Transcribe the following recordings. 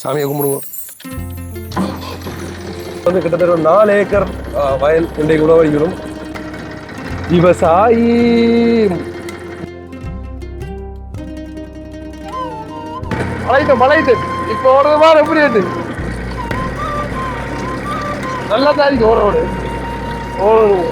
சாமியை கும்பிடுவோம். வந்து கிட்டத்தட்ட ஒரு 4 ஏக்கர் வயல் இன்றைக்கு உழவடிக்கிறோம். விவசாயி மலைட்டு இப்போ ஓடுறதுமா எப்படி இருக்கு? நல்லா தான் இருக்கு ஓடுறோடு ஓடுங்க.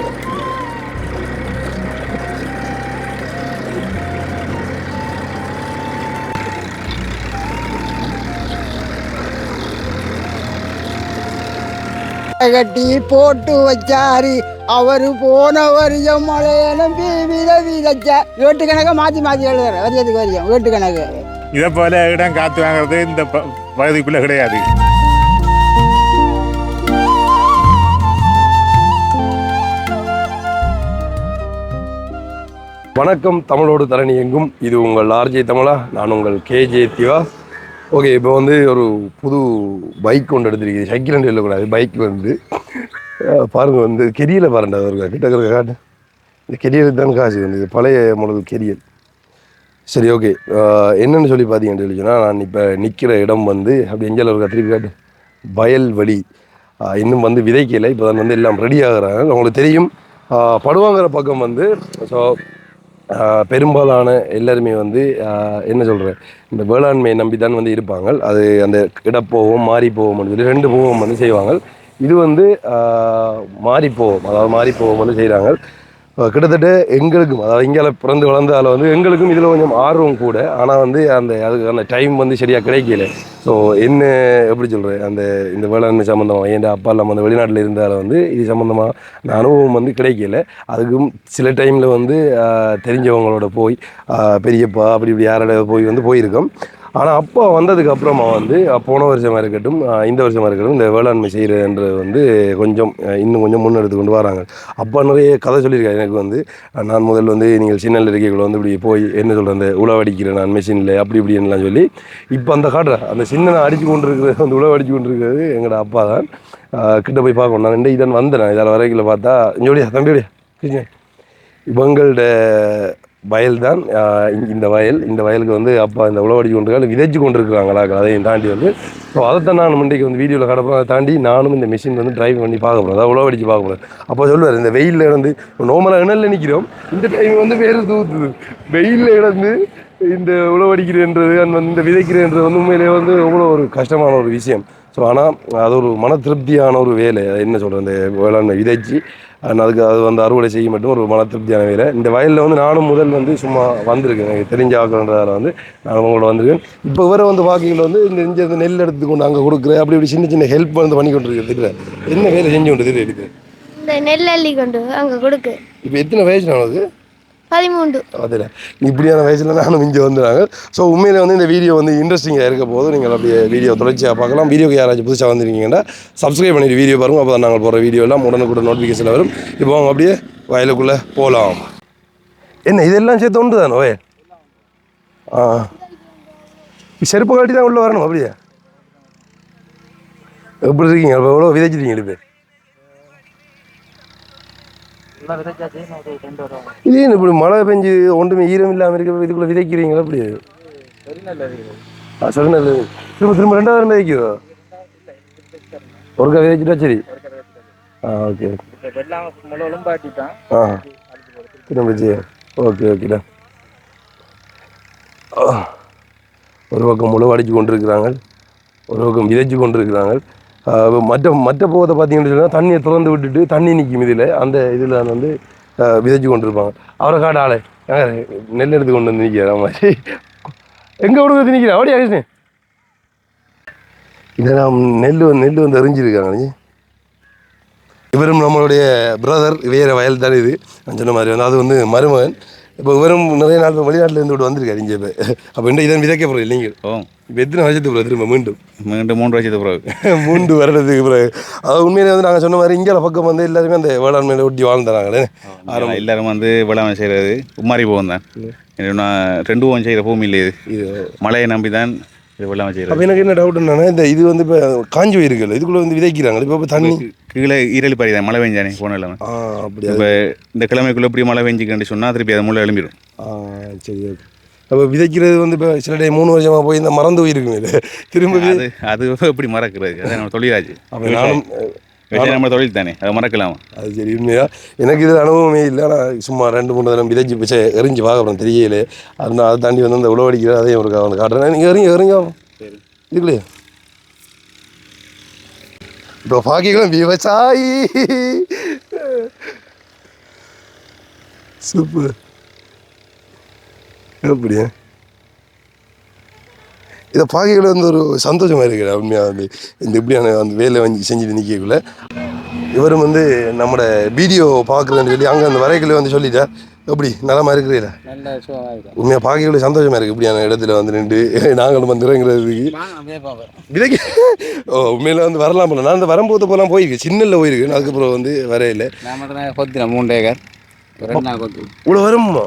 கட்டி போட்டு வச்சாரு அவரு போன வருஷம் மழைய நம்பி விதைச்ச வீட்டு கணக்கை மாற்றி மாற்றி எழுதுற வருஷத்துக்கு வருஷம் வீட்டு கணக்கு. இதை போல இடம் காத்து வாங்குறது இந்த பகுதிக்குள்ள கிடையாது. வணக்கம், தமிழோடு தரணி எங்கும். இது உங்கள் ஆர்ஜே தமிழா, நான் உங்கள் கேஜே திவா. ஓகே, இப்போ வந்து ஒரு புது பைக் கொண்டு எடுத்துருக்குது. சைக்கிள் அண்டு இல்லக்கூடாது, பைக் வந்து பாருங்க, வந்து கெரியலை பாருண்டா அவருக்கு கிட்ட காட்டு. இந்த கெரியலுக்கு தான் காசு வந்து இது பழைய மாடல் கெரியல். சரி, ஓகே. என்னென்னு சொல்லி பார்த்தீங்கன்னு சொன்னால், நான் இப்போ நிற்கிற இடம் வந்து அப்படி எஞ்சால் ஒரு திருப்பி காட்டு, வயல்வெளி. இன்னும் வந்து விதைக்கலை, இப்போ தான் வந்து எல்லாம் ரெடி ஆகுறாங்க. உங்களுக்கு தெரியும், படுவாங்கிற பக்கம் வந்து ஸோ பெரும்பாலான எல்லாருமே வந்து என்ன சொல்கிறேன், இந்த வேளாண்மையை நம்பி தான் வந்து இருப்பாங்க. அது அந்த இடப்போவோம் மாறிப்போவோம் சொல்லி 2 போவோம் வந்து செய்வாங்க. இது வந்து மாறிப்போவோம், அதாவது மாறிப்போவோம் வந்து செய்கிறாங்க. கிட்டத்தட்ட எங்களுக்கும், அதாவது இங்கே பிறந்து வளர்ந்தால வந்து எங்களுக்கும் இதில் கொஞ்சம் ஆர்வம் கூட. ஆனால் வந்து அதுக்கு அந்த டைம் வந்து சரியாக கிடைக்கல. ஸோ என்ன எப்படி சொல்கிறேன், இந்த வேளாண்மை சம்மந்தமாக என் அப்பா எல்லாம் வந்து வெளிநாட்டில் இருந்தாலும் வந்து இது சம்மந்தமாக அந்த அனுபவம் வந்து கிடைக்கல. அதுக்கும் சில டைமில் வந்து தெரிஞ்சவங்களோட போய் பெரியப்பா அப்படி இப்படி யாரோட போயிருக்கோம். ஆனால் அப்பா வந்ததுக்கு அப்புறமா வந்து போன வருஷமாக இருக்கட்டும் இந்த வருஷமாக இருக்கட்டும், இந்த வேளாண்மை செய்கிறன்றது வந்து இன்னும் கொஞ்சம் முன்னெடுத்து கொண்டு வராங்க. அப்பா நிறைய கதை சொல்லியிருக்காரு எனக்கு வந்து. நான் முதல் வந்து நீங்கள் சின்னல் இருக்கைக்குள்ள வந்து இப்படி போய் என்ன சொல்கிறேன், அந்த உழவடிக்கிறேன் நான் மெஷினில் அப்படி இப்படின்லாம் சொல்லி, இப்போ அந்த காட்டுற அந்த சின்ன அடித்து கொண்டு இருக்கிறது, அந்த உழவடிச்சு கொண்டு இருக்கிறது எங்களோட அப்பா தான். கிட்ட போய் பார்க்கணும். நான் இதான் வந்தேன். இதில் வரைக்கும் பார்த்தா இங்கோடியா தம்பியோடியா இவங்களோட வயல் தான் இந்த வயலுக்கு வந்து அப்பா இந்த உழவடிச்சு கொண்டு விதைச்சு கொண்டு இருக்கிறாங்களா, அதையும் தாண்டி வந்து. ஸோ அதைத்தான் நான் முன்னைக்கு வந்து வீடியோவில் கடப்போம். அதை தாண்டி நானும் இந்த மிஷின் வந்து டிரைவ் பண்ணி பார்க்க போகிறேன், அதாவது உழவடிச்சு பார்க்க போகிறேன். அப்போ சொல்லுவார், இந்த வெயிலில் இருந்து நார்மலாக இணலில் நிற்கிறோம், இந்த டைம் வந்து வேறு தூத்துது, வெயிலில் இழந்து இந்த உழவடிக்கிறேன்றது இந்த விதைக்கிறேன்றது வந்து உண்மையிலே வந்து எவ்வளோ ஒரு கஷ்டமான ஒரு விஷயம். ஸோ ஆனால் அது ஒரு மன திருப்தியான ஒரு வேலை. என்ன சொல்கிறேன், இந்த வேளாண்மை விதைச்சி அதுக்கு அது வந்து அறுவடை செய்ய மட்டும் ஒரு மன திருப்தியான வேலை. இந்த வயலில் வந்து நானும் முதல் வந்து சும்மா வந்திருக்கேன், எனக்கு தெரிஞ்ச ஆக்கிறதால வந்து நான் உங்களோட வந்திருக்கேன். இப்போ வேறு வந்து வாக்கிங்கில் வந்து இந்த நெல் எடுத்து கொண்டு அங்கே கொடுக்குறேன், அப்படி இப்படி சின்ன சின்ன ஹெல்ப் வந்து பண்ணி கொண்டு இருக்கிறது. இல்லை என்ன வேலை செஞ்சு கொண்டு இருக்குது, இந்த நெல் அள்ளி கொண்டு அங்கே கொடுக்கு. இப்போ எத்தனை வயசு நமக்கு? 13. அதில் இப்படியான வயசில் நானும் இங்கே வந்துடுறாங்க. ஸோ உண்மையில் வந்து இந்த வீடியோ வந்து இன்ட்ரெஸ்டிங்காக இருக்க போது நீங்கள் அப்படியே வீடியோ தொடர்ச்சியாக பார்க்கலாம். வீடியோக்கு யாராச்சும் புதுசாக வந்துருக்கீங்கன்னா சப்ஸ்கிரைப் பண்ணிட்டு வீடியோ பாருங்கள். அப்போ தான் நாங்கள் போகிற வீடியோ எல்லாம் உடனுக்குடன் நோட்டிஃபிகேஷன் வரும். இப்போ அவங்க அப்படியே வயலுக்குள்ளே போகலாம். என்ன இதெல்லாம் சேர்த்து ஒன்று தானே வயல்? செருப்பு காட்டி தான் உள்ளே வரணும். அப்படியே எப்படி இருக்கீங்க? எவ்வளோ விதைச்சிட்டீங்க இப்போ? இது இப்படி மழை பெஞ்சு ஒன்றுமே ஈரம் இல்லாமல் இருக்க இதுக்குள்ளே விதைக்கிறீங்களா? அப்படி சரி, நல்லது. திரும்ப 2வது விதைக்குதோ? ஒருக்கா விதைச்சிட்டா சரி. ஓகே. திரும்ப சரி. ஓகேடா. ஒரு பக்கம் முழு அடித்து கொண்டிருக்கிறாங்க, ஒரு பக்கம் விதைச்சு கொண்டிருக்கிறாங்க. மற்ற போகத்தை பார்த்தீங்கன்னு சொன்னால் தண்ணியை திறந்து விட்டுட்டு தண்ணி நிற்கும் அந்த இதில் வந்து விதைச்சு கொண்டு இருப்பாங்க. அவரை காட்ட ஆளை நெல் எடுத்து கொண்டு வந்து நிற்கிற மாதிரி எங்கே விடுறது நிற்கிறேன். அப்படியே கிருஷ்ணன் இதெல்லாம் நெல் வந்து எறிஞ்சிருக்காங்க. இவரும் நம்மளுடைய பிரதர், வேறு வயல் தானே இது. நான் சொன்ன மாதிரி வந்து அது வந்து மருமகன். இப்போ இவரும் நிறைய நாள் வெளிநாட்டில் இருந்து வந்திருக்காரு இங்கே. இப்போ அப்போ இதன் விதைக்க போகிறோம் இல்லைங்க? இப்போ எத்தனை வருஷத்துக்கு பிறகு திரும்ப மீண்டும் 3 வருஷத்துக்கு பிறகு 3 வருடத்துக்கு பிறகு. அது உண்மையிலே வந்து நாங்கள் சொன்ன மாதிரி இங்கே பக்கம் வந்து எல்லாருமே அந்த வேளாண்மையில ஒட்டி வாழ்ந்தாங்களே. எல்லாரும் வந்து வேளாண்மை செய்கிறது உமாரி போகும் தான். நான் 2 போகம் செய்கிற பூமி இல்லை, இது மழையை நம்பி தான் இது வேளாண்மை செய்கிறது. அப்போ எனக்கு என்ன டவுட்னா, இது வந்து இப்போ காஞ்சி போயிருக்குல்ல, இதுக்குள்ளே வந்து விதைக்கிறாங்க. இப்போ தண்ணி கீழே ஈரல் பாரி தான் மழை பெஞ்சானே போன இல்லாமல். அப்படி இப்போ இந்த கிழமைக்குள்ளே இப்படி மழை பெஞ்சிக்கன்னு சொன்னால் திருப்பி அதை முள்ள எழும்பிடும். சரி, ஓகே. அப்போ விதைக்கிறது வந்து இப்போ சில டே 3 வருஷமாக போய் இந்த மறந்து போயிருக்குமே இல்லை திரும்ப அது அது எப்படி மறக்கிறது? அதான் நம்ம தொழிலாச்சு. அப்போ நானும் விவசாயம் நம்ம தொழில் தானே, அதை மறக்கலாமா? அது சரி உண்மையா எனக்கு இது அனுபவமே இல்லை. ஆனால் சும்மா 2-3 தடவை விதைச்சு பிச்சை எரிஞ்சு பார்க்குறோம் தெரியல. அதனால் அதை தாண்டி வந்து அந்த உழவடிக்கிற அதையும் ஒரு வந்து காட்டுறேன். நீங்கள் எறிங்க இதுலையே இப்போ பாக்கிகளும் விவசாயி சூப்பர். அப்படியா இதை பாக்கிகளை வந்து ஒரு சந்தோஷமாக இருக்கிற உண்மையாக வந்து இந்த இப்படியான அந்த வேலை வந்து செஞ்சுட்டு நிற்கக்குள்ள இவரும் வந்து நம்மளோட வீடியோ பார்க்குறேன்னு சொல்லி அங்கே அந்த வரைகளை வந்து சொல்லிட்டா எப்படி நலமாக இருக்கிறீங்களா? உண்மையாக பாக்கிகளை சந்தோஷமாக இருக்குது இப்படியான இடத்துல வந்து நின்று நாங்களும் வந்து இறங்குறதுக்கு விதைக்கு. ஓ உண்மையில் வந்து வரலாம் போல. நான் அந்த வரும்போது போகலாம் போயிருக்கேன், சின்னல போயிருக்கேன். அதுக்கப்புறம் வந்து வரையில 3 ஏக்கர் இவ்வளோ வருமா?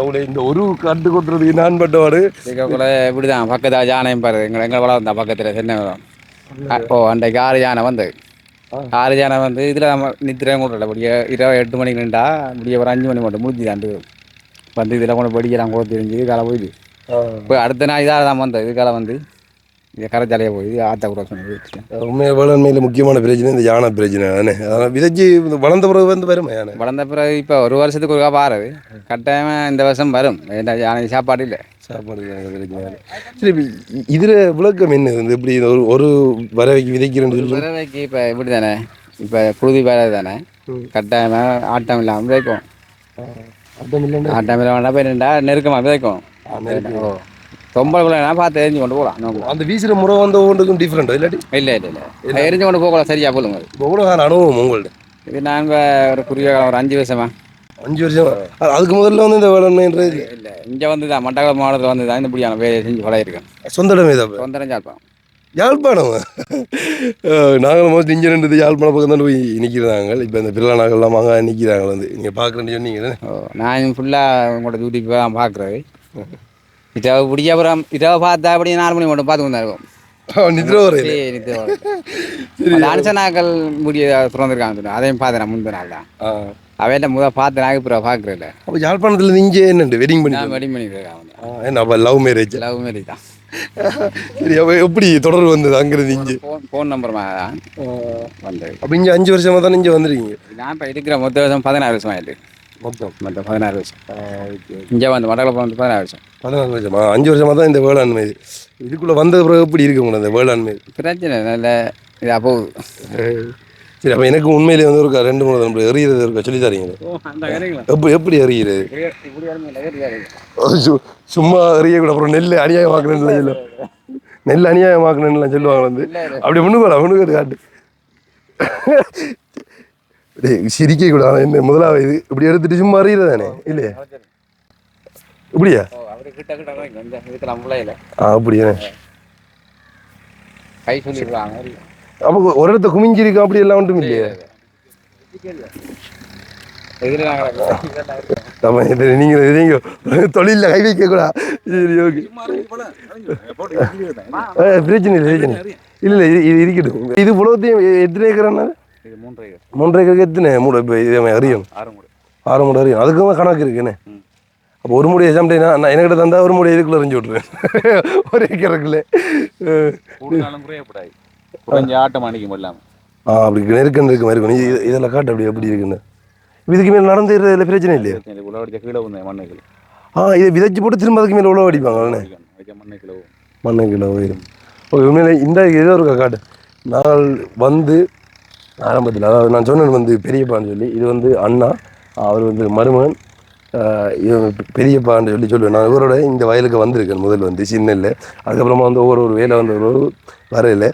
அவ்வளோ இந்த ஒரு கட்டு கொட்டுறதுக்கு நான் பட்டவாடு கூட இப்படிதான் பக்கத்தில் யானையும் பாரு. எங்களை வளம் தான் பக்கத்தில் சின்ன வளம். அன்றைக்கு 6 யானை வந்து 6 யானை வந்து இதில் நம்ம நித்திரம் கூட இல்லை. இப்படியே இரவு 8 மணிக்கு நின்றா இப்படியே ஒரு 5 மணி மட்டும் முடிஞ்சுதாண்டு வந்து இதில் கொண்டு படிக்கலாம் கூட தெரிஞ்சு காலை போயிடுது. போய் அடுத்த நாள் இதாக தான் வந்தது. இதுக்கால வந்து இதை கரைச்சாலையே போய் ஆற்ற கூட சொன்னது. உண்மையாக வேளாண்மையில் முக்கியமான பிரச்சனை இந்த யானை பிரச்சனை தானே. அதனால் விதைச்சி வளர்ந்த பிறகு வந்து வருமா யானை? வளர்ந்த பிறகு இப்போ ஒரு வருஷத்துக்கு ஒருக்கா பாருது. கட்டாயமாக இந்த வருஷம் வரும். ஏன்னா யானை சாப்பாடு இல்லை, சாப்பாடு பிரச்சனை. சரி இப்போ இதில் விளக்கம் என்ன வந்து எப்படி ஒரு வரவைக்கு விதைக்கிறேன்னு சொல்லி வரவைக்கு இப்போ இப்படி தானே, இப்போ குருதி வேலை தானே. கட்டாயமாக ஆட்டம் இல்லாமல் விதைக்கும். ஆட்டம் இல்லாமல் போய் நின்றா நெருக்கமாக விதைக்கும். ஓ தொம்பளை பார்த்து எரிஞ்சு கொண்டு போகலாம். அந்த வீசுகிற முறை வந்து ஒவ்வொன்றுக்கும் டிஃப்ரெண்ட் இல்லாட்டி இல்லை இல்லை இல்லை எரிஞ்சு கொண்டு போகலாம். சரியா போலுங்க. இப்போ கூட அனுபவம் உங்கள்கிட்ட இது நாங்கள் ஒரு குறுகிய காலம் ஒரு 5 வருஷமா 5 வருஷம். அதுக்கு முதல்ல வந்து இந்த வேளாண்மைன்றது இல்லை இங்கே வந்து தான் மட்டக்களப்பு மாவட்டத்தில் வந்து தான் இந்த இப்படியான வேலை செஞ்சு பழகிருக்கேன். சொந்த இடமே தான் சொந்த ஜாழ்ப்பாணம். யாழ்ப்பாணம் நாங்களும் மோஸ்ட் இங்கே ரெண்டு யாழ்ப்பாணம் பக்கம் தான் போய் நிற்கிறாங்க. இப்போ இந்த பிள்ளை நாங்கள்லாம் அங்கே நிற்கிறாங்க வந்து நீங்கள் பார்க்குறேன்னு சொன்னீங்க. நான் ஃபுல்லாக உங்களோட யூடியூப் தான் பார்க்குறது. இரவு பிடிக்க அப்புறம் இரவு பார்த்தா அப்படி 4 மணி மட்டும் பார்த்து கொண்டு இருக்கும். நிதிர வரையில் நிதிர அனுசனாக்கள் முடிய திறந்துருக்காங்க. அதையும் பார்த்தேன் நான் முந்தின நாள் தான். அவையில முதல் பார்த்து நாங்கள் இப்போ பார்க்குறதில்ல. அப்போ யாழ்ப்பாணத்தில் இங்கே என்னண்டு வெட்டிங் பண்ணி வெட்டிங் பண்ணிருக்காங்க. என்ன அப்போ லவ் மேரேஜ்? லவ் மேரேஜ் தான். சரி அப்போ எப்படி தொடர்பு வந்தது அங்கிறது இங்கே? ஃபோன் நம்பர் தான் வந்தது. அப்போ இங்கே 5 வருஷமாக தான் இங்கே வந்துருக்கீங்க? நான் இப்போ இருக்கிற மொத்த வருஷம் 16 வருஷம் ஆயிடுது. மொத்தம் 16 வருஷம். இங்கே வந்து மட்டக்களப்பு வந்து 16 வருஷம். 14 வருஷமா? 5 வருஷமாக தான் இந்த வேளாண்மை. இதுக்குள்ளே வந்த பிறகு எப்படி இருக்கு உங்களுக்கு அந்த வேளாண்மை? பிரச்சனை நல்ல இதாக போகுது. சரி அப்போ எனக்கு உண்மையிலே வந்து ஒரு 2-3 நம்ம எறிகிறது இருக்க சொல்லி தரீங்க. எப்படி எறிகிறது? சும்மா எறியக்கூட அப்புறம் நெல் அநியாயமாக்குறேன்னு இல்லை, நெல் அநியாயமாக்குறேன்னுலாம் சொல்லுவாங்க வந்து. அப்படி முன்னுக்கு காட்டு சிரிக்க கூட என்ன முதலாவது இது இப்படி எடுத்துட்டு சும்மா அறியறது தானே இல்லையா? இப்படியா? அப்படியா? கை சொல்லிடுவாங்க. அப்போ ஒரு இடத்த குமிஞ்சிருக்கா அப்படி எல்லாம் ஒன்றும் இல்லையா? நீங்கள் தொழிலில் கை வைக்க கூட பிரச்சனை இல்லை இல்லை இது இருக்கட்டும். இது புலத்தையும் எத்தனை ஏக்கரானா? 3 ஏக்கருக்கு எத்தனை மூடை இப்போ இது அறியும்? 6 மூடை அறியும். அதுக்கும் கணக்கு இருக்குண்ணே. அப்போ ஒரு மூடி எக்ஸாம்டேனா நான் என்கிட்ட தந்தால் ஒரு மூடி இதுக்குள்ளே எறிஞ்சு விட்ருவேன். ஒரு ஏக்கருக்குள்ளே ஆட்டம் அடிக்க முடியலாம். அப்படி நெருக்கம் இருக்க மாதிரி இருக்கும். இதெல்லாம் காட்டு அப்படி எப்படி இருக்குன்னு இதுக்கு மேலே நடந்துடுறதுல பிரச்சனை இல்லையா? இதை விதைச்சு போட்டு திரும்ப அதுக்கு மேலே உழவு அடிப்பாங்க. மண்ணை கிலோ போயிடும். ஓகே உண்மையிலே இந்த ஏதோ இருக்கா காட்டு. நாங்கள் வந்து ஆரம்பத்தில் அதாவது நான் சொன்னேன் வந்து பெரியப்பான்னு சொல்லி, இது வந்து அண்ணா, அவர் வந்து மருமகன், இது பெரியப்பான்னு சொல்லுவேன். நான் இவரோட இந்த வயலுக்கு வந்திருக்கேன் முதல் வந்து சின்ன இல்லை. அதுக்கப்புறமா வந்து ஒவ்வொரு வேலை வந்து ஒரு வரையில்.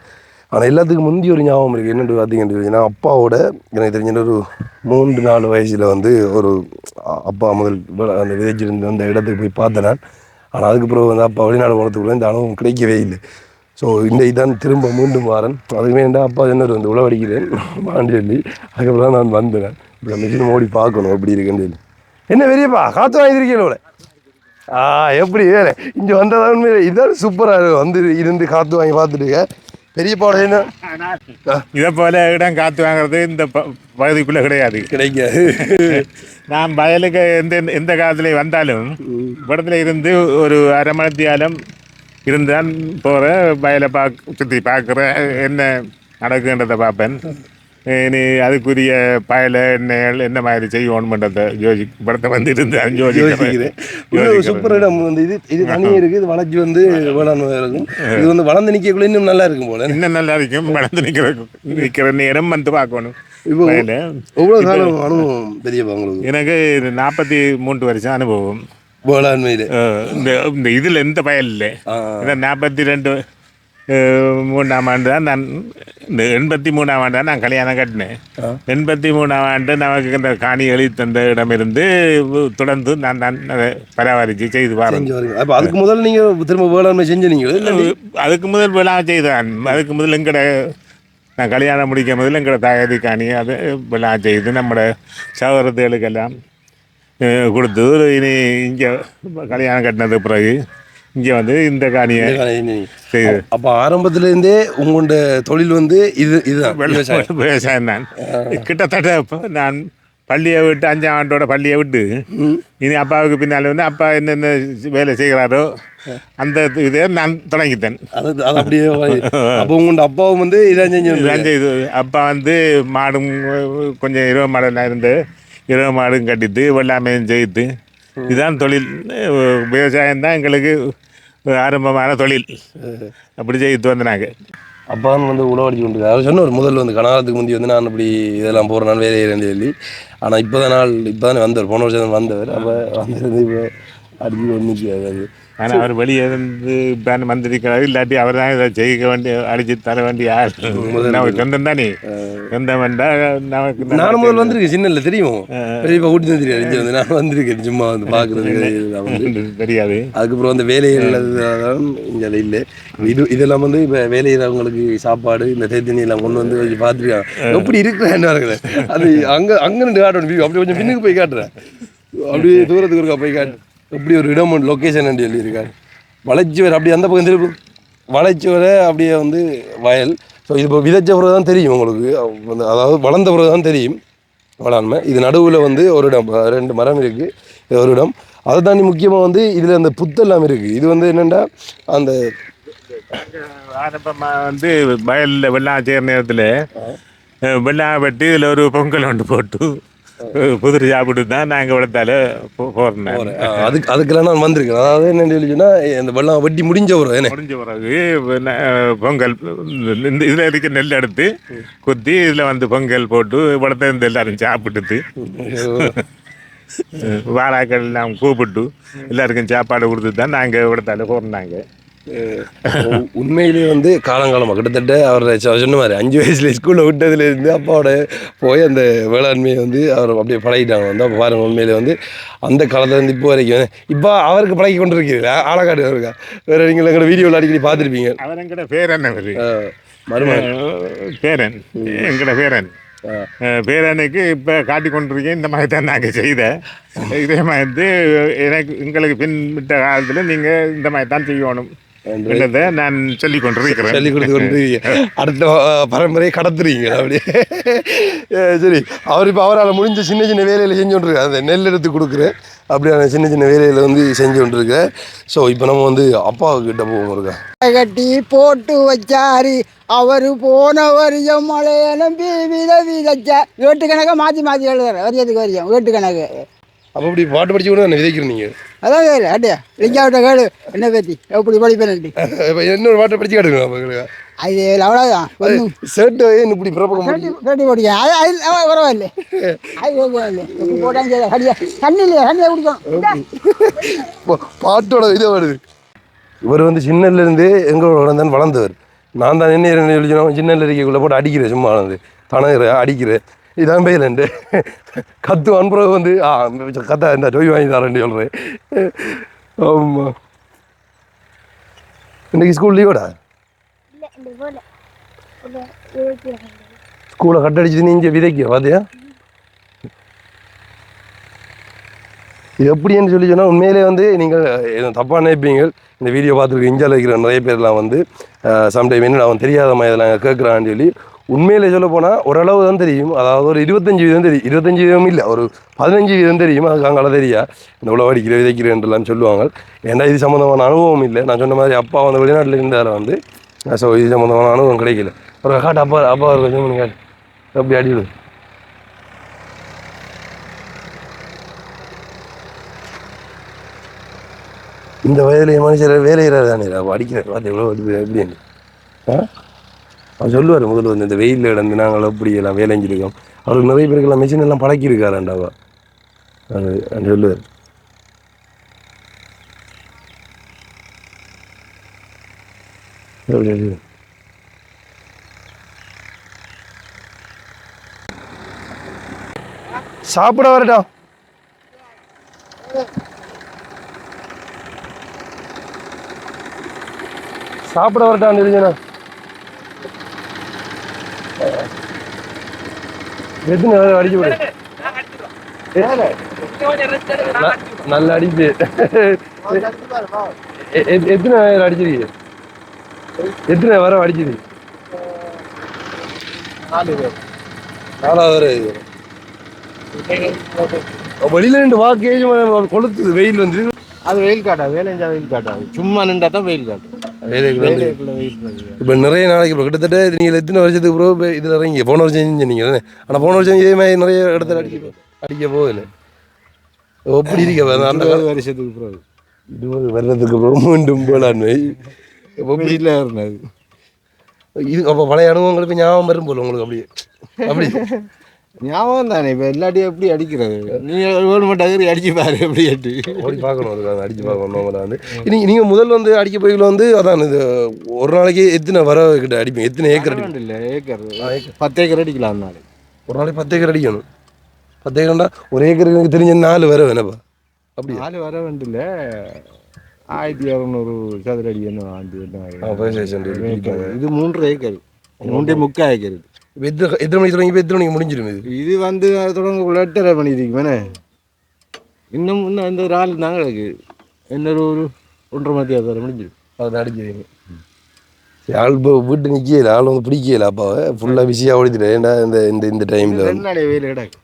ஆனால் எல்லாத்துக்கும் முந்தி ஒரு ஞாபகம் இருக்குது. என்னென்னு பார்த்தீங்கன்னு நான் அப்பாவோட எனக்கு தெரிஞ்ச ஒரு 3-4 வயசில் வந்து ஒரு அப்பா முதல் அந்த விதைச்சிருந்த அந்த இடத்துக்கு போய் பார்த்தேன் நான். ஆனால் அதுக்கப்புறம் வந்து அப்பா வெளிநாடு போனதுக்குள்ள இந்த அனுபவம் கிடைக்கவே இல்லை. ஸோ இந்த இதான் திரும்ப மீண்டும் வாரன். அதுக்குமே என்ன அப்பா என்ன வந்து உழவடிக்கிறேன் வான்னு சொல்லி அதுக்கப்புறம் நான் வந்தேன். இப்போ மிஷின் ஓடி பார்க்கணும் எப்படி இருக்குன்னு சொல்லி. என்ன பெரியப்பா காற்று வாங்கியிருக்கீங்களோட? எப்படி வேலை இங்கே வந்ததான் உண்மையிலே இதான் சூப்பராக வந்து இருந்து காற்று வாங்கி பார்த்துட்டு பெரியப்பாவோட என்ன இதை போல இடம் காத்து வாங்குறது இந்த பகுதிக்குள்ள கிடையாது. கிடைக்காது. நான் வயலுக்கு எந்த காலத்துல வந்தாலும் இடத்துல இருந்து ஒரு அரை மணித்தியாலம் இருந்தான் போகிற வயலை சுற்றி பார்க்குறேன், என்ன நடக்குன்றதை பார்ப்பேன். இனி அதுக்குரிய பயலை என்ன மாதிரி செய்யணும்ன்றதை படத்தை வந்து இருந்தால் சூப்பர் இடம் வந்து இது தனியாக இருக்குது. இது வளர்ச்சி வந்து வேளாண்மை இருக்கும். இது வந்து வளர்ந்து நிற்கக்குள்ள இன்னும் நல்லா இருக்கும் போல. இன்னும் நல்லா இருக்கும். வளர்ந்து நிற்கிற நேரம் வந்து பார்க்கணும். இப்போ எவ்வளோ காலம் அனுபவம் பெரியப்பா உங்களுக்கு? எனக்கு 43 வருஷம் அனுபவம் வேளாண்மையில். இந்த இதில் எந்த பயன் இல்லை. 43ஆம் ஆண்டு தான் நான் இந்த 83ஆம் ஆண்டு தான் நான் கல்யாணம் கட்டினேன். 83ஆம் ஆண்டு நமக்கு இந்த காணி எழுதி தந்த இடமிருந்து தொடர்ந்து நான் அதை பராமரித்து செய்து பாருங்க. அப்போ அதுக்கு முதல் நீங்கள் திரும்ப வேளாண்மை செஞ்சீங்களா? அதுக்கு முதல் வேளாண்மை செய்தான். அதுக்கு முதல் நான் கல்யாணம் முடிக்கும் முதல்ல எங்களோட தயாரி காணி அதை வேளாண் செய்து நம்மளோட சகோதரத்துகளுக்கெல்லாம் கொடுத்து இனி இங்கே கல்யாணம் கட்டினது பிறகு இங்கே வந்து இந்த காணியை செய்யுது. அப்போ ஆரம்பத்துலேருந்தே உங்களோட தொழில் வந்து இதுதான் விவசாயம் தான். கிட்டத்தட்ட இப்போ நான் பள்ளியை விட்டு 5ஆம் ஆண்டோட பள்ளியை விட்டு இனி அப்பாவுக்கு பின்னால் வந்து அப்பா என்னென்ன வேலை செய்கிறாரோ அந்த இதை நான் தொடங்கித்தேன். அது அப்படியே அப்போ உங்களோட அப்பாவும் வந்து இதான் செய்து அப்பா வந்து மாடும் கொஞ்சம் இரவு மாடெல்லாம் இருந்து இரவு மாடும் கட்டிட்டு வெள்ளாமையும் செய்து இதுதான் தொழில். விவசாயம் தான் எங்களுக்கு ஆரம்பமான தொழில். அப்படி செய்து வந்தாங்க. அப்பான்னு வந்து உழவடிச்சு கொண்டு அவர் சொன்ன ஒரு முதல்ல வந்து கனகாலத்துக்கு முந்தி வந்து நான் அப்படி இதெல்லாம் போகிற நாள் வேலையை இருந்து சொல்லி. ஆனால் இப்போ தானே வந்தவர், போன வருஷம் வந்தவர். அப்போ வந்திருந்து இப்போ அடிச்சு ஒன்றுக்கு. ஆனால் அவர் வெளியே இருந்து இப்போ வந்திருக்கிறாரு. இல்லாட்டி அவர் தான் இதை செய்ய வேண்டிய அடிச்சு தர வேண்டிய ஆள். நமக்கு சொந்தம் தானே. சொந்தம் வேண்டாம் நமக்கு. நானும் முதல் வந்திருக்கேன். சின்ன இல்லை தெரியும். பெரியப்பா கூட்டி தான் தெரியாது. இங்கே வந்து நான் வந்திருக்கேன் சும்மா வந்து பார்க்குறது தெரியாது. அதுக்கப்புறம் வந்து வேலைகள் இங்கே இல்லை. இதெல்லாம் வந்து இப்போ வேலையிறவங்களுக்கு சாப்பாடு இந்த தேத்தனி எல்லாம் கொண்டு வந்து பார்த்துருக்காங்க. எப்படி இருக்கிறேன் இருக்குது. அது அங்கே நின்று காட்டணும். அப்படி கொஞ்சம் பின்னுக்கு போய் காட்டுறேன். அப்படியே தூரத்துக்கு இருக்கா போய் காட்டு. எப்படி ஒரு இடம் லொக்கேஷன் எழுதியிருக்காரு. வளைச்சி வர அப்படியே அந்த பக்கம் திருப்பி வளைச்சி வர அப்படியே வந்து வயல். ஸோ இது இப்போ விதைச்ச பிறகு தான் தெரியும் உங்களுக்கு. அதாவது வளர்ந்த பிறகு தான் தெரியும் வேளாண்மை. இது நடுவில் வந்து ஒரு இடம் 2 மரம் இருக்குது. இது ஒரு இடம். அதை தாண்டி முக்கியமாக வந்து இதில் அந்த புத்தெல்லாம் இருக்குது. இது வந்து என்னென்னா அந்த ஆரம்பமாக வந்து வயலில் வெள்ளாம் செய்கிற நேரத்தில் வெள்ளாம் வெட்டி இதில் ஒரு பொங்கல் ஒன்று போட்டு புதிரி சாப்பிட்டு தான் நாங்கள் விடத்தால போகிறேன். அதுக்கெல்லாம் நான் வந்திருக்கேன். அதாவது என்ன சொல்லிச்சுன்னா இந்த வெள்ளம் வெட்டி முடிஞ்ச பிறகு பொங்கல் இந்த இதில் இருக்க நெல் எடுத்து குத்தி இதில் வந்து பொங்கல் போட்டு விடத்தை இருந்து எல்லாரும் சாப்பிட்டுட்டு வாராக்கள் எல்லாம் கூப்பிட்டு எல்லாருக்கும் சாப்பாடு கொடுத்து தான் நாங்கள் விடத்தால போகிறோம். உண்மையிலேயே வந்து காலங்காலமாக கிட்டத்தட்ட அவர் சொன்ன மாதிரி 5 வயசுல ஸ்கூலில் விட்டதுலேருந்து அப்பாவோட போய் அந்த வேளாண்மையை வந்து அவர் அப்படியே பழகிட்டாங்க. வந்து அப்போ பாருங்கள் உண்மையிலே வந்து அந்த காலத்துலேருந்து இப்போ வரைக்கும் இப்போ அவருக்கு பழகி கொண்டு இருக்கிறீங்க. ஆளக்காடு அவருக்கா வேறு நீங்கள் எங்களோட வீடியோவில் அடிக்கடி பார்த்துருப்பீங்க. அவர் எங்கட பேரன். பேரன் எங்கட பேரனுக்கு இப்போ காட்டி கொண்டிருக்கேன். இந்த மாதிரி தான் நாங்கள் செய்த இதே மாதிரி எங்களுக்கு பின்விட்ட காலத்தில் நீங்கள் இந்த மாதிரி தான் செய்யணும். நான் சொல்லி கொடுத்து அடுத்த பரம்பரையை கடத்துறீங்க அப்படியே. சரி, அவர் இப்போ அவரால் முடிஞ்ச சின்ன சின்ன வேலையில் செஞ்சு கொண்டிருக்காரு. அந்த நெல் எடுத்து கொடுக்குறேன் அப்படியான சின்ன சின்ன வேலையில் வந்து செஞ்சு கொண்டிருக்கேன். ஸோ இப்போ நம்ம வந்து அப்பாவுக்கிட்ட போவோம். இருக்கா கட்டி போட்டு வச்சாரு அவர் போனவர் மலையெல்லாம் விதைச்ச வீட்டுக்கணக்காக மாற்றி எழுதுற வரியதுக்கு வரையும் வீட்டுக்கணக்கு. அப்போ இப்படி பாட்டு படிச்சு கூட என்ன விதைக்கிறீங்க? அதான் கேளு அட்டியா லிங்காவிட்ட கேளு என்ன பற்றி எப்படி படிப்பேன். இப்போ இன்னொரு பாட்டை படிச்சு காட்டுங்க. அது அவ்வளோதான் சேட்டு இப்படி பிறப்ப சேட்டு படிக்க அது பரவாயில்ல. அது எப்படி போட்டாலும் சரி கடியா தண்ணி இல்லையா தண்ணியை குடிக்கும். பாட்டோட இதை வருது. இவர் வந்து சின்னலேருந்து எங்களோட வளர்ந்தவர். நான் தான் என்ன எழுதினோம் சின்ன இருக்கக்குள்ளே போட்டு அடிக்கிறேன். சும்மா வந்து தனகிற அடிக்கிறேன். இதான் பெயிலண்டு கத்து அன்புறவு வந்து கத்தா இந்த டொய் வாங்கி தரேன்னு சொல்கிறேன். ஆமாம், இன்னைக்கு ஸ்கூல் லீவோடா? ஸ்கூலை கட்டடிச்சு நீ இங்கே விதைக்க பார்த்தியா? இது எப்படின்னு சொல்லி சொன்னால் உண்மையிலே வந்து நீங்கள் எதுவும் தப்பாக நினைப்பீங்க. இந்த வீடியோ பார்த்துருக்க இந்தியாவில் இருக்கிற நிறைய பேர்லாம் வந்து சம்டைம் என்ன அவன் தெரியாத மாதிரி இதெல்லாம் கேட்குறான்னு சொல்லி உண்மையிலே சொல்ல போனால் ஓரளவு தான் தெரியும். அதாவது ஒரு 25% தெரியும். 25% இல்லை, ஒரு 15% தெரியும். அதுக்கு அங்கே தெரியா இந்த உழவு அடிக்கிற விதைக்கிறேன்லாம் சொல்லுவாங்க. ஏன்னா இது சம்மந்தமான அனுபவம் இல்லை. நான் சொன்ன மாதிரி அப்பா வந்து வெளிநாட்டில் இருந்தால வந்து ஸோ இது சம்மந்தமான அனுபவம் கிடைக்கல. ஒரு காட்டு அப்பா கொஞ்சம் காட்டு அப்படி அடிவிடு. இந்த வயதில் மனுஷர் வேலையிறாரு தானே அடிக்கிறார் பார்த்து எவ்வளோ அடிப்பு எப்படின்னு அவர் சொல்லுவார். முதல்ல வந்து இந்த வெயிலில் கிடந்து நாங்கள் எப்படி எல்லாம் வேலை செஞ்சுருக்கோம். அவருக்கு நிறைய பேருக்கெல்லாம் மிஷின் எல்லாம் பழக்கியிருக்காருண்டாவா அது சொல்லுவார். சாப்பிட வரட்டா சாப்பிட வரட்டான்னு தெரிஞ்சனா எத்தனை வேலை அடிக்க விடு நல்லா அடிச்சு எத்தனை வேலை அடிச்சிருக்கீங்க? எத்தனை வர அடிச்சிருக்கு? 4வது வெளியில நின்று வாக்கேஜ் கொளுத்துது வெயில் வந்து. அது வெயில் காட்டாது, வேலை செஞ்சா வெயில் காட்டாது, சும்மா நின்றா தான் வெயில் காட்டும். இப்போ நிறைய நாளைக்கு இப்போ கிட்டத்தட்ட நீங்கள் எத்தனை வருஷத்துக்கு ப்ரோ இதில் இறங்கி போன வருஷம் செஞ்சீங்க. ஆனால் போன வருஷம் இதே மாதிரி நிறைய இடத்துல அடிக்க போகல. எப்படி இருக்க அந்த வருஷத்துக்கு ப்ரோ 20 வருடத்துக்கு ப்ரோ மீண்டும் போலான்னு வீட்டில் இருந்தது. இது அப்போ பழைய அனுபவங்கள் இப்போ ஞாபகம் வரும் போல உங்களுக்கு அப்படியே அப்படி ஞாபகம் தானே. இப்போ எல்லாத்தையும் எப்படி அடிக்கிறது? நீங்கள் கவர்மெண்ட் அகரி அடிச்சு பாரு எப்படி அடி ஓடி பார்க்கணும். அதுக்காக அடிச்சு பார்க்கணும். வந்து நீங்கள் முதல்ல வந்து அடிக்க போய்களை வந்து அதான் இது ஒரு நாளைக்கு எத்தனை வர கிட்ட அடிப்பீங்க? எத்தனை ஏக்கர் அடிப்பீங்க? இல்லை ஏக்கர் 10 ஏக்கர் அடிக்கலாம். நாளைக்கு ஒரு நாளைக்கு 10 ஏக்கர் அடிக்கணும். 10 ஏக்கர்னா ஒரு ஏக்கருக்கு எனக்கு தெரிஞ்ச 4 வர வேணப்பா. அப்படி 4 வர வேண்டில்ல, 1600 சதுர அடி என்ன ஆண்டு. இது 3 ஏக்கர், 3.25 ஏக்கர். எத்தனை மணிக்கு தொடங்கி எத்தனை மணிக்கு முடிஞ்சிடும்? இது வந்து தொடங்க 8:30 மணி இருக்குமே. இன்னும் இந்த ஒரு ஆள் தாங்க இருக்கு. இன்னொரு 1:30 மணி முடிஞ்சிடும். அதை அடிக்கிறீங்க. ஆள் இப்போ வீட்டு நிற்கல, ஆள் வந்து பிடிக்கல. அப்பாவை ஃபுல்லாக பிஸியாக ஓடித்துட்டு ஏன்டா இந்த டைமில் ரெண்டு வெயில் கிடக்கு,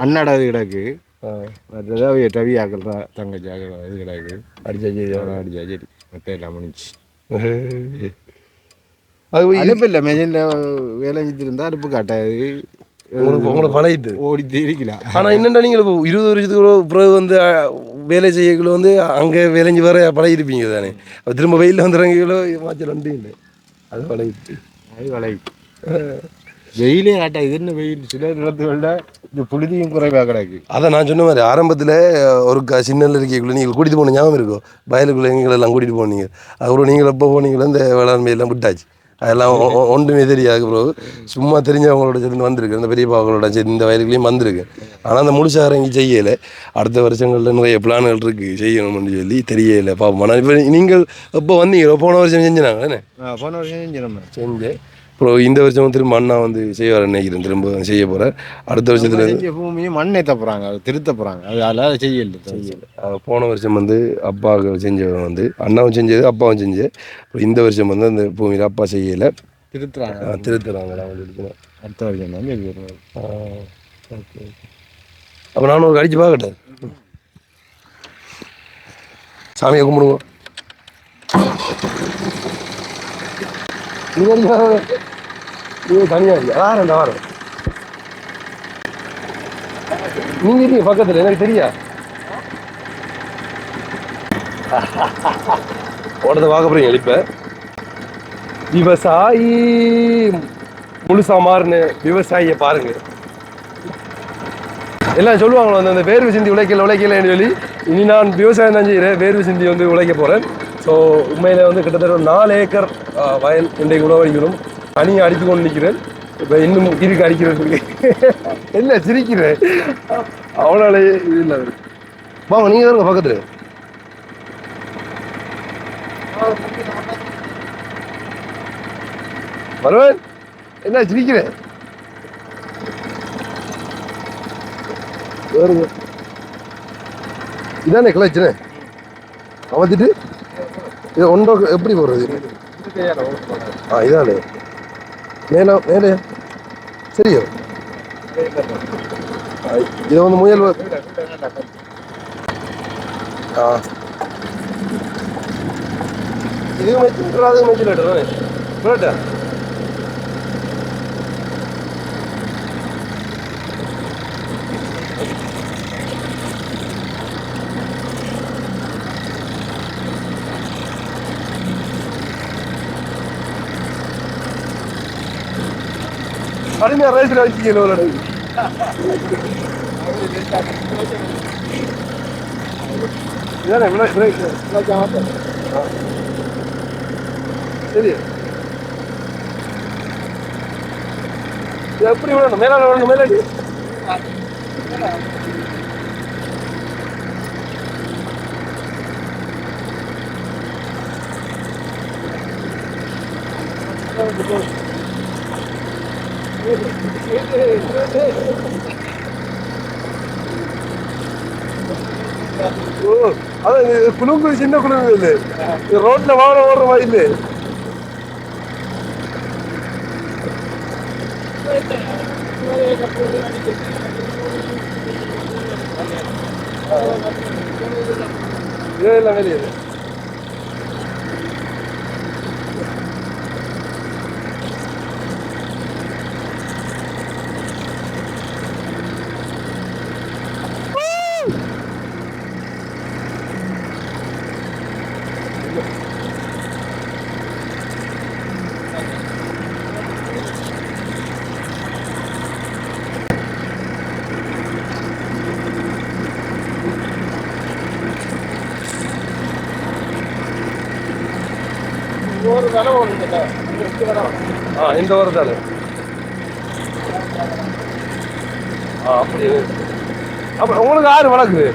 அண்ணாடாது கிடக்கு. மற்றதாவது டவி ஆக்கல் தங்கச்சி ஆக்கல் இது கிடக்கு. அடிச்சா சரி மற்ற எல்லாம் முடிஞ்சு. அடுப்பு இல்லை, மெஷினில் வேலை செஞ்சுருந்தா அடுப்பு காட்டாது. உங்களை பழகிட்டு ஓடிட்டு இருக்கலாம். ஆனால் என்னென்னா நீங்கள் இப்போ 20 வருஷத்துக்கு பிறகு வந்து வேலை செய்யக்குள்ள வந்து அங்கே வேலைஞ்சி வர பழகிருப்பீங்க தானே. திரும்ப வெயிலில் வந்துடுறீங்களோ மாச்சல் வந்து இல்லை, அது பழகிட்டு அது பழகிட்டு வெயிலே காட்டா. இது என்ன வெயில்? சில இடத்துல இந்த புழுதியும் குறைவாக கிடக்கு. அதை நான் சொன்ன மாதிரி ஆரம்பத்தில் ஒரு சின்னல் இருக்கைக்குள்ளே நீங்கள் கூட்டிகிட்டு போன ஞாபகம் இருக்கும். வயலுக்குள்ளே எங்களெல்லாம் கூட்டிகிட்டு போனீங்க. அதுக்கப்புறம் நீங்கள் எப்போ போனீங்களோ இந்த வேளாண்மையெல்லாம் விட்டாச்சு. அதெல்லாம் ஒன்றுமே தெரியாது ப்ரோ. சும்மா தெரிஞ்சவங்களோட சேர்ந்து வந்திருக்கு, இந்த பெரியப்பாக்களோட சேர்ந்து இந்த வயலுக்குள்ளேயும் வந்திருக்கு. ஆனால் அந்த முழுசாக இறங்கி செய்யலை. அடுத்த வருஷங்களில் நிறைய பிளான்கள் இருக்குது செய்யணும்னு சொல்லி தெரியலை பார்ப்போம். ஆனால் இப்போ நீங்கள் எப்போ வந்தீங்க? போன வருஷம் செஞ்சுனாங்க தானே? போன வருஷம் செஞ்சேன். அப்புறம் இந்த வருஷம் திரும்ப அண்ணா வந்து செய்வார் நினைக்கிறேன். திரும்ப செய்ய போகிறார். அடுத்த வருஷத்துல பூமியும் மண்ணை தப்புறாங்க, அது திருத்த போகிறாங்க. அது அதெல்லாம் செய்யலை. போன வருஷம் வந்து அப்பாவுக்கு செஞ்சவங்க வந்து அண்ணாவும் செஞ்சது அப்பாவும் செஞ்சு. அப்புறம் இந்த வருஷம் வந்து அந்த பூமியில் அப்பா செய்யலை, திருத்துறாங்க. அடுத்த வருஷம் தான். ஓகே. அப்போ நானும் ஒரு அடிச்சு பார்க்கட்டேன். சாமியை கும்பிடுவோம். தனியாக யார் வாரம் நீங்க இருக்கீங்க பக்கத்தில், எனக்கு தெரியா ஓடத்தை பார்க்க போறீங்க. இப்ப விவசாயி முழுசா மாறுன்னு விவசாயியை பாருங்க. எல்லாம் சொல்லுவாங்களோ அந்த வேர்வை சிந்தி உழைக்கலன்னு சொல்லி. இனி நான் விவசாயம் தான் செய்கிறேன், வேர்வை சிந்தி வந்து உழைக்க போகிறேன். ஸோ உண்மையில் வந்து கிட்டத்தட்ட ஒரு 4 ஏக்கர் வயல் இன்றைக்கு உழவடிக்கணும். தனியாக அடித்து கொண்டு நிற்கிறேன். இப்போ இன்னும் இருக்கு அடிக்கிறதுக்கு. என்ன சிரிக்கிறேன்? அவ்வளோ இது இல்லை. வாங்க நீங்கள் இருங்க பக்கத்தில். வருவன் என்ன சிரிக்கிறேன்? இதானே கிளச்சுனே அமர்த்திட்டு இது ஒன்றோ எப்படி போடுறது இதானே மேலே மேலே சரியோ இது வந்து முயல் இது மெச்சிட்டு மெச்சிலேட்டா அருமையா ரைஸ்ல வச்சுக்கணும் சரி எப்படி விடணும் மேலாட விடணும் மேலாடி அதான் குழுங்கு சின்ன குழுங்கு இல்லை ரோட்ல வாகனம் ஓடுற மாதிரி இல்லை இதெல்லாம் வெளியே இந்த ஒரு தானே அப்படி அப்ப உங்களுக்கு யாரு வளர்க்குது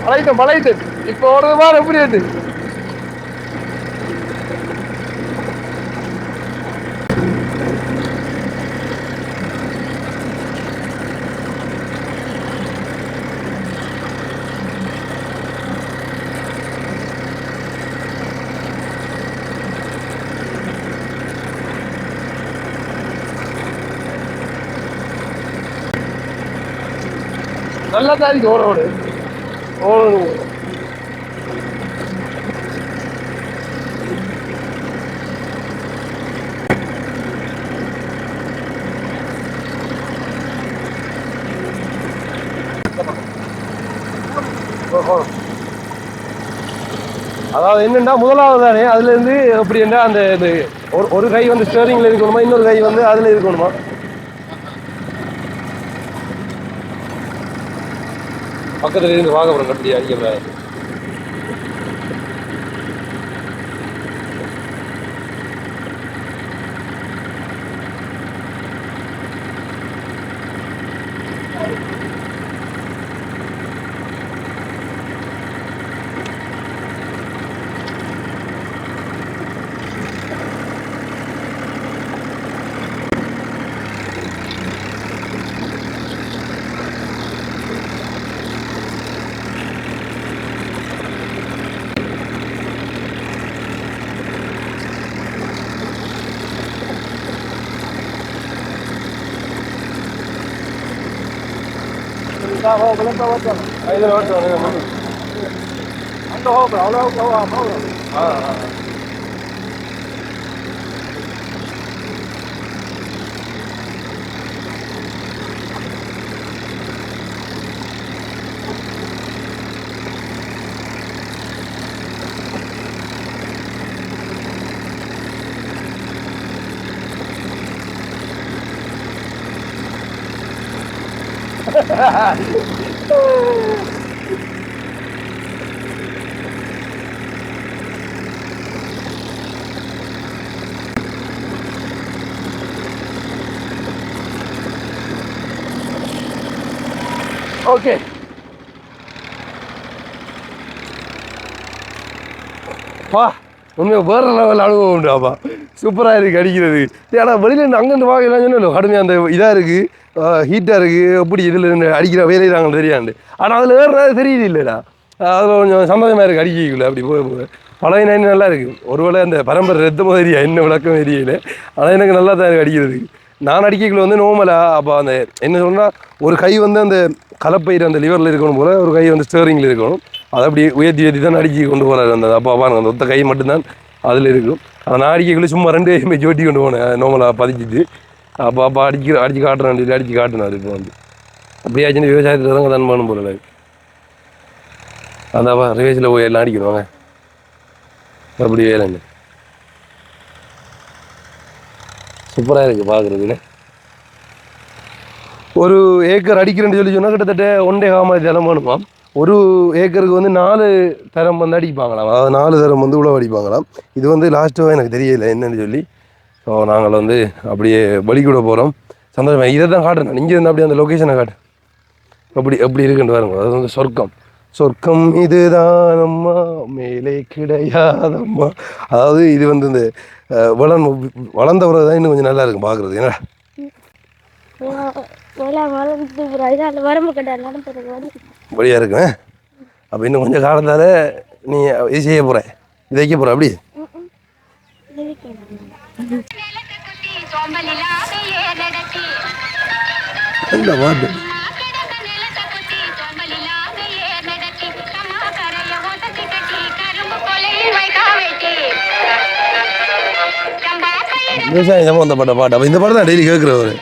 பழையிட்டேன் பழையிட்டேன் இப்போ ஒரு மாதிரி எப்படி ஆட்டு நல்லா தான் இருக்கு ஓட அதாவது என்னன்னா முதலாவது தானே அதுல இருந்து எப்படி என்ன அந்த ஒரு கை வந்து ஸ்டேரிங்ல இருக்கணுமா இன்னொரு கை வந்து அதுல இருக்கணுமா பக்கத்துல இருந்து வாங்க போறோம் கட்டி அடிக்க ಐದು ಓಡ್ತು ಅಂತ ಹೋಗ್ರು ಅವಳು ಹೋಗ್ರು ಹಾಂ ஓகே பா உண்மையாக வேறு லெவல் அனுபவம் உண்டாப்பா. சூப்பராக இருக்குது அடிக்கிறது. ஏன்னா வெளியில் அங்கேருந்து வாங்கலாம் சொன்னோம் கடுமையாக அந்த இதாக இருக்குது, ஹீட்டாக இருக்குது, எப்படி இதில் அடிக்கிற வேலையை நாங்கள் தெரியாண்டு. ஆனால் அதில் வேறு தெரியுது இல்லைடா, அதில் கொஞ்சம் சந்தோஷமாக இருக்குது அடிக்கல. அப்படி போய் பழைய நைன் நல்லா இருக்குது. ஒருவேளை அந்த பரம்பரை ரத்தமும் தெரியா என்ன விளக்கம் தெரியல. ஆனால் எனக்கு நல்லா தான் இருக்குது அடிக்கிறதுக்கு. நான் அடிக்கல வந்து நோமலாக அப்போ அந்த என்ன சொன்னால் ஒரு கை வந்து அந்த கலப்பயிர் அந்த லிவரில் இருக்கணும் போல், ஒரு கை வந்து ஸ்டேரிங்கில் இருக்கணும். அதை அப்படி உயர்த்தி தான் அடிச்சு கொண்டு போகிறாரு அந்த அப்பா பாருங்க. அந்த ஒத்த கை மட்டும்தான் அதில் இருக்கும். அதை நான் அடிக்கக்குள்ள சும்மா 2 கையுமே ஜோட்டி கொண்டு போனேன் நோமலாக பதிச்சிட்டு. அப்போ அடிச்சு காட்டுறேன் அடிச்சு காட்டினார். இப்போ வந்து அப்படியாச்சுன்னு விவசாயத்தில் தாங்க தான் பண்ணும் போல. அதாப்பா ரிவேஸில் போய் எல்லாம் அடிக்கிறோங்க அப்படி வேலைங்க. சூப்பராக இருக்குது பார்க்குறதுன்னு. ஒரு ஏக்கர் அடிக்கிறேன்னு சொல்லி சொன்னால் கிட்டத்தட்ட 1.5 தரம் வேணுமா. ஒரு ஏக்கருக்கு வந்து 4 தரம் வந்து அடிப்பாங்களாம். அதாவது 4 தரம் வந்து உழவு அடிப்பாங்களாம். இது வந்து லாஸ்ட்டாக எனக்கு தெரியலை என்னன்னு சொல்லி. ஸோ நாங்கள் வந்து அப்படியே வழிக்கூட போகிறோம். சந்தோஷமாக இதை தான் காட்டுறேன். இங்கே இருந்து அப்படியே அந்த லொக்கேஷனை காட்டு எப்படி இருக்குன்னு பாருங்க. அது வந்து சொர்க்கம் இதுதான் அம்மா மேலே கிடையாதம்மா. அதாவது இது வந்து இந்த வளர்ந்தவரை தான் இன்னும் கொஞ்சம் நல்லா இருக்கும் பார்க்குறது. ஏன்னா வழியாக இருக்குண்ணே. அப்போ இன்னும் கொஞ்சம் காலத்தால் நீ இது செய்ய போகிற, இது வைக்க போகிற அப்படி இந்த பாட்டு விவசாயம் சம்பந்தப்பட்ட பாட்டு. அப்போ இந்த பாட்டு தான் டெய்லி கேட்குறவர்.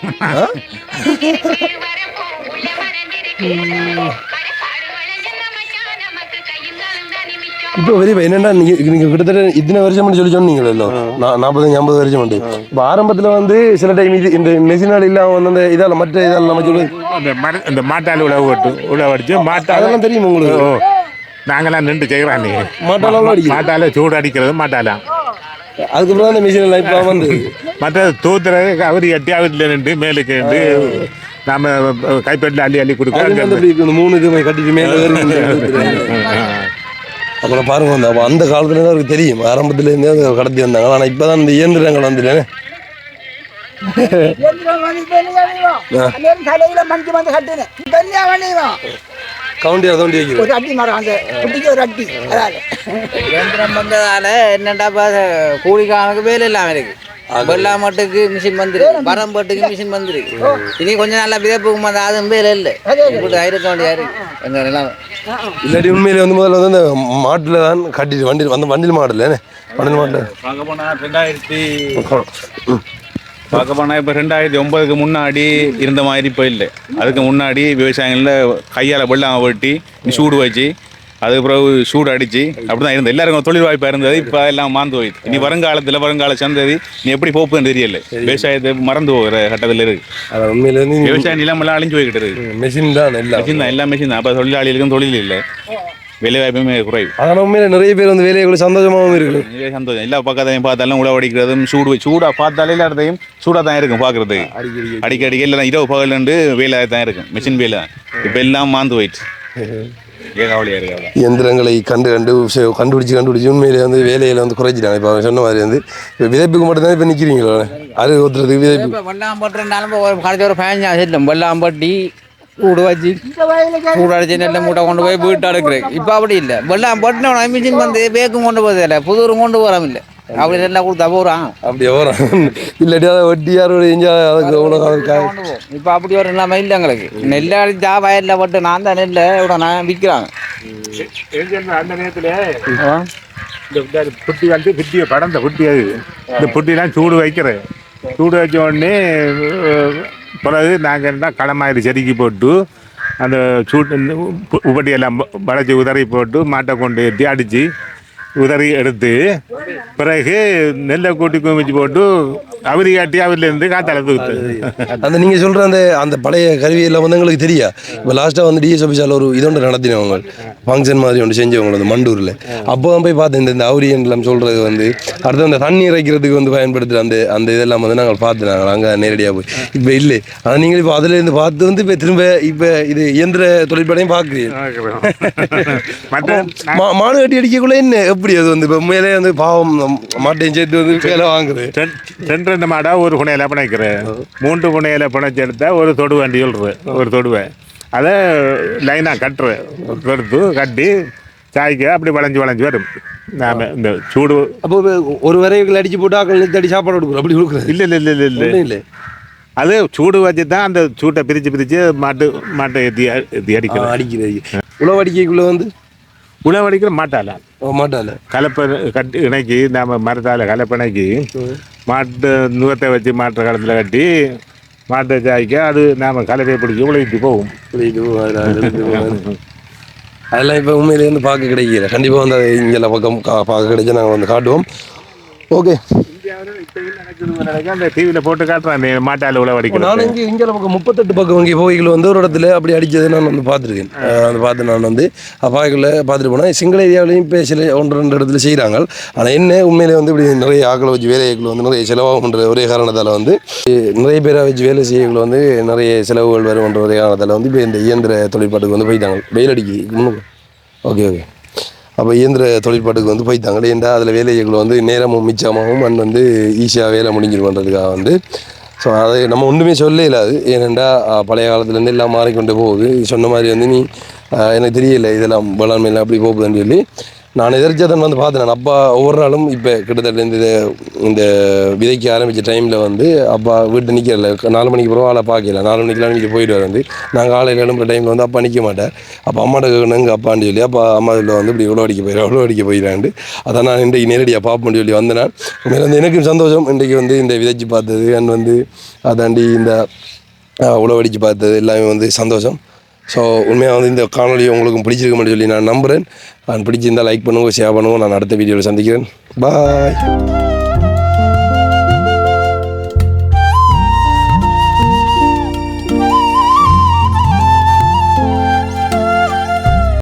இப்போ வெளியே என்னென்னா நீங்கள் கிட்டத்தட்ட இத்தனை வருஷம் சொல்லி சொன்னீங்களோ 45-50 வருஷம் உண்டு. இப்போ ஆரம்பத்தில் வந்து சில டைம் இது இந்த மெஷினால் இல்லாமல் வந்து அந்த இதால் மற்ற இதால் நம்ம சொல்லி அந்த மாட்டால் உழவடிச்சு அதெல்லாம் தெரியும் உங்களுக்கு. நாங்களாம் நின்று செய்கிறாங்க. மாட்டால சூடு அடிக்கிறது மாட்டாலாம். அதுக்கப்புறம் அந்த மிஷினில் இப்போ வந்து மற்ற தூத்துறது அவரி கட்டி அவரில் நின்று மேலுக்கு நம்ம கைப்பற்றில் அள்ளி கொடுக்க 3 இது கட்டிட்டு மேலே அப்புறம் பாருங்க வந்து. அப்போ அந்த காலத்துலேருந்து அவருக்கு தெரியும், ஆரம்பத்துலேருந்தே அதை கடத்தி வந்தாங்க. ஆனால் இப்போ தான் இந்த இயந்திரங்கள் வந்துட்டேன். கவுண்டியாக தோண்டி வைக்கிறேன் இயந்திரம் வந்ததால என்னண்டா கூலிக்காரனுக்கு வேலை இல்லாமல் இருக்கு. வெள்ளாம் மட்டுக்கு மிஷின் வந்துரு, மரம் பட்டுக்கு மிஷின் வந்துரு. இனி கொஞ்சம் நல்லா விதைப்புக்கு வந்து அதுவும் வேலை இல்லை. இருக்க வேண்டியாரு எங்க நிலம் இல்லாட்டி உண்மையிலே வந்து முதல்ல வந்து அந்த மாட்டில் தான் கட்டிட்டு வண்டியில் மாடல வண்டில் மாட்டில் பார்க்க போனால் இப்போ 2009க்கு முன்னாடி இருந்த மாதிரி இப்போ இல்லை. அதுக்கு முன்னாடி விவசாயங்களில் கையால் வெள்ளாமை வெட்டி சூடு வச்சு அதுக்கப்புறம் சூடு அடித்து அப்படி தான் இருந்தது. எல்லாருக்கும் தொழில் வாய்ப்பாக இருந்தது. இப்போ எல்லாம் மாந்து போயிடுது. இனி வருங்கால சந்ததி நீ எப்படி போப்புன்னு தெரியல. விவசாயத்தை மறந்து போகிற கட்டத்தில் இருக்குது. உண்மையில வந்து விவசாயம் நிலமெல்லாம் அழிஞ்சு போய்கிட்டு இருக்குது. மெஷின் தான் எல்லா மெஷின் தான். அப்போ தொழிலாளிகளுக்கும் தொழில் இல்லை, வேலை வாய்ப்புமே குறைவு. அதனால் உண்மையில நிறைய பேர் வந்து வேலையை சந்தோஷமாகவும் இருக்குது. நிறைய சந்தோஷம். எல்லா பக்கத்தையும் பார்த்தாலும் உழவடிக்கிறதும் சூடாக பார்த்தாலே எல்லா இடத்தையும் சூடாக தான் இருக்கும் பார்க்குறதுக்கு. அடிக்கடி எல்லாம் இரவு பகலுண்டு வேலை தான் இருக்கும், மிஷின் வேலை தான். இப்போ எல்லாம் மாந்து போயிடுச்சு. இயந்திரங்களை கண்டுபிடிச்சு உண்மையிலே வந்து வேலையில் வந்து குறைச்சிட்டாங்க. இப்போ சொன்ன மாதிரி வந்து இப்போ விதைப்புக்கு மட்டும்தான் இப்போ நிற்கிறீங்களோ அது ஒருத்தருக்கு விதைப்பு வெள்ளாம் பட்டுனாலும் கடைசி ஒரு 15 செல்லும் வெள்ளாம் பட்டி கூடு வச்சு கூடு அடிச்சு நெல்லை மூட்டை கொண்டு போய் வீட்டு அடுக்கிறேன். இப்போ அப்படி இல்லை. வெள்ளாம் பட்டுன மிஷின் வந்து பேக்கும் கொண்டு போகிறது இல்லை, புதூரும் கொண்டு போகிறோம் இல்லை. அப்படி நெல்லாம் கொடுத்தா போகிறான். அப்படியே வரும் இல்லாட்டி அதை வட்டி யாரோட அதுக்கு எவ்வளோ இப்போ அப்படி ஒரு நிலைமை இல்லை எங்களுக்கு. நெல்லை அடித்தா வயலில் பட்டு நான் தான் நெல்லை இவ்வளோ நான் விற்கிறாங்க. அந்த நேரத்தில் இந்த புட்டி வந்து புட்டியை படந்த புட்டி அது இந்த புட்டிலாம் சூடு வைக்கிறேன். சூடு வச்ச உடனே பிறகு நாங்கள் என்ன களமாயிரு செதுக்கி போட்டு அந்த சூட்டு உப்பட்டியெல்லாம் வளைச்சி உதறி போட்டு மாட்டை கொண்டு ஏற்றி அடித்து உதறி எடுத்து பிறகு நெல்லை கூட்டி குமிச்சு போட்டு அவரி காட்டி அவரிலேருந்து காத்தால தூத்து. அந்த நீங்கள் சொல்கிற அந்த பழைய கருவியெல்லாம் வந்து எங்களுக்கு தெரியா. இப்போ லாஸ்ட்டாக வந்து டிஎஸ் ஆஃபீஸில் ஒரு இதொன்று நடத்தினவங்க ஃபங்க்ஷன் மாதிரி ஒன்று செஞ்சவங்க அந்த மண்டூரில். அப்போ தான் போய் பார்த்தேன் இந்த அவரியெல்லாம் சொல்கிறது வந்து அடுத்து அந்த தண்ணி இறைக்கிறதுக்கு வந்து பயன்படுத்துகிற அந்த இதெல்லாம் வந்து நாங்கள் பார்த்து நாங்கள் அங்கே நேரடியாக போய் இப்போ இல்லை. ஆனால் நீங்கள் இப்போ அதுலேருந்து பார்த்து வந்து இப்போ திரும்ப இப்போ இது இயந்திர தொழிற்படையும் பார்க்குறீங்க. மாடு கட்டி அடிக்கக்குள்ளே என்ன எப்படி அது வந்து இப்போ உண்மையிலே வந்து பாவம் மாட்டையும் சேர்த்து வந்து வேலை வாங்குது. ரெண்டு மாடா ஒரு புனையில பிணைக்கிறேன், 3 புனையில பிணைச்சி எடுத்தா ஒரு தொடு வண்டி சொல்கிறேன், ஒரு தொடுவை அதை லைனாக கட்டுறேன், எடுத்து கட்டி சாய்க்க அப்படி வளைஞ்சு வரும். நாம இந்த சூடு அப்போ ஒரு வரைகள் அடிச்சு போட்டு ஆக்கள் தடி சாப்பாடு கொடுக்குறோம் அப்படி கொடுக்குறது இல்லை அது சூடு வச்சு தான் அந்த சூட்டை பிரித்து மாட்டை ஏற்றி அடிக்கிறது. உழவு அடிக்கைக்குள்ளே வந்து உழவு அடிக்கிற மாட்டால கலப்பை கட்டி இணைக்கி நாம் மரத்தால் கலப்பிணைக்கி மாட்டு நுகத்தை வச்சு மாட்டு காலத்தில் கட்டி மாட்டை சாய்க்க அது நாம் கலரையை பிடிச்சி உழைத்து போகும். அதெல்லாம் இப்போ உண்மையிலே வந்து பார்க்க கிடைக்கல. கண்டிப்பாக வந்து அது இங்கே பக்கம் பார்க்க கிடைச்சா நாங்கள் வந்து காட்டுவோம். ஓகே, அந்த டிவியில் போட்டு காட்டுறான் மாட்டால் உழவு அடிக்கிறேன். நான் இங்கே பக்கம் 38 பக்கம் வங்கி போய்கள் வந்து ஒரு இடத்துல அப்படி அடித்தது நான் வந்து பார்த்துருக்கேன். அதை பார்த்து நான் வந்து பாய்களில் பார்த்துட்டு போனேன். சிங்கள ஏரியாவிலையும் இப்போ சில 1-2 இடத்துல செய்கிறாங்க. ஆனால் என்ன உண்மையிலே வந்து இப்படி நிறைய ஆக்களை வச்சு வேலைகளை வந்து நிறைய செலவாகுன்ற ஒரே காரணத்தால் வந்து நிறைய பேரை வச்சு வேலை செய்யக்குள்ள வந்து நிறைய செலவுகள் வரும்ன்ற ஒரே காரணத்தால் வந்து இப்போ இந்த இயந்திர தொழிற்பாட்டுக்கு வந்து போயிட்டாங்க. வெயில் அடிக்கி ஓகே அப்போ இயந்திர தொழிற்பாட்டுக்கு வந்து போய்த்தாங்க. ஏன்டா அதில் வேலைகளை வந்து நேரமும் மிச்சமாகவும் அண்ட் வந்து ஈஸியாக வேலை முடிஞ்சிருமன்றதுக்காக வந்து. ஸோ அதை நம்ம ஒன்றுமே சொல்ல இல்லாது. ஏனெண்டா பழைய காலத்துலேருந்து எல்லாம் மாறிக்கொண்டு போகுது. சொன்ன மாதிரி வந்து நீ எனக்கு தெரியலை இதெல்லாம் வேளாண்மையில் அப்படி போகுதுன்னு சொல்லி நான் எதிர்த்ததான் வந்து பார்த்தேன். நான் அப்பா ஒவ்வொரு நாளும் இப்போ கிட்டத்தட்ட இந்த விதைக்க ஆரம்பித்த டைமில் வந்து அப்பா வீட்டு நிற்கல. 4 மணிக்கு பிறகு ஆளை பார்க்கல. 4 மணிக்கெலாம் நிற்க போயிடுவார். வந்து நாங்கள் ஆலையில் எழும்புற டைமில் வந்து அப்பா நிற்க மாட்டேன். அப்போ அம்மாட்ட கேட்கணுங்க அப்பான்னு சொல்லி அப்பா அம்மா இதில் வந்து இப்படி இவ்வளோ அடிக்க போயிடாண்டு அதான் நான் இன்றைக்கு நேரடியாக பார்ப்போம்னு சொல்லி வந்தேன். நான் உண்மையில வந்து எனக்கும் சந்தோஷம் இன்றைக்கு வந்து இந்த விதைச்சு பார்த்தது அண்ட் வந்து அதாண்டி இந்த உழவடிச்சு பார்த்தது எல்லாமே வந்து சந்தோஷம். ஸோ உண்மையாக வந்து இந்த காணொலி உங்களுக்கும் பிடிச்சிருக்குமென்னு சொல்லி நான் நம்புகிறேன். நான் பிடிச்சிருந்தால் லைக் பண்ணுங்க, ஷேர் பண்ணுங்க. நான் அடுத்த வீடியோவில் சந்திக்கிறேன். பாய்.